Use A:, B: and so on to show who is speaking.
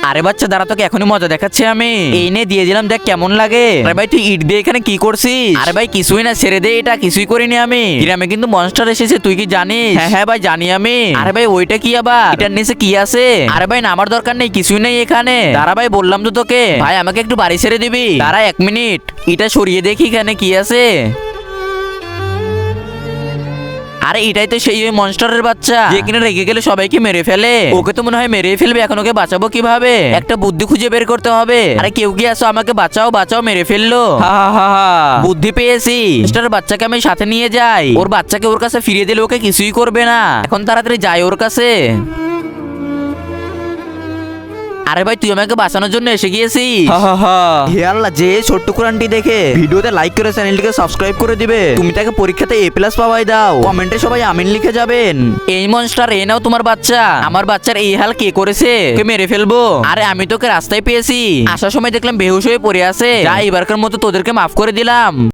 A: আরে বাচ্চা দাঁড়া, তোকে এখনই মজা দেখাচ্ছি আমি। এই নে দিয়ে দিলাম, দেখ কেমন লাগে। আরে ভাই তুই ইট দিয়ে এখানে কি করছিস? আরে ভাই কিছুই না, ছেড়ে দে, এটা কিছুই করিনি আমি। গ্রামে কিন্তু মনস্টার এসেছে, তুই কি জানিস? হ্যাঁ হ্যাঁ ভাই জানি আমি। আরে ভাই ওইটা কি আবার? এটার নিচে কি আছে? আরে ভাই নামার দরকার নেই, কিছুই নেই এখানে। দাঁড়া ভাই বললাম তো তোকে, ভাই আমাকে একটু বাড়ি ছেড়ে দিবি? দাঁড়া 1 মিনিট, এটা সরিয়ে দেখি এখানে কি আছে। আরে এটাই তো সেই ওই মনস্টারের বাচ্চা যে কিনা রেগে গেলে সবাইকে মেরে ফেলে। ওকে তো মনে হয় মেরে ফেলবে, এখন ওকে বাঁচাবো কিভাবে? একটা বুদ্ধি খুঁজে বের করতে হবে। আরে কেউ কি আসো, আমাকে বাঁচাও বাঁচাও, মেরে ফেললো। হা হা হা হা, বুদ্ধি পেয়েছি। মনস্টারের বাচ্চাকে আমি সাথে নিয়ে যাই, ওর বাচ্চাকে ওর কাছে ফিরিয়ে দিলে ওকে কিছুই করবে না। এখন তাড়াতাড়ি যাই ওর কাছে। আরে ভাই তুই আমাকে বাঁচানোর জন্য এসে গিয়েছিস? হে আল্লাহ, যে ছোট্ট কোরআনটি দেখে ভিডিওতে লাইক করে চ্যানেলটিকে সাবস্ক্রাইব করে দিবে। তুমি তাকে পরীক্ষাতে A+ পাওয়াই দাও। কমেন্টে সবাই আমিন লিখে যাবেন। এই মনস্টার, এই নাও তোমার বাচ্চা। আমার বাচ্চার এই হাল কে করেছে? ওকে মেরে ফেলবো। আরে আমি তোকে রাস্তায় পেয়েছি, আসার সময় দেখলাম বেহুশ হয়ে পড়ে আছে। যা এবারকার মতো তোদেরকে মাফ করে দিলাম।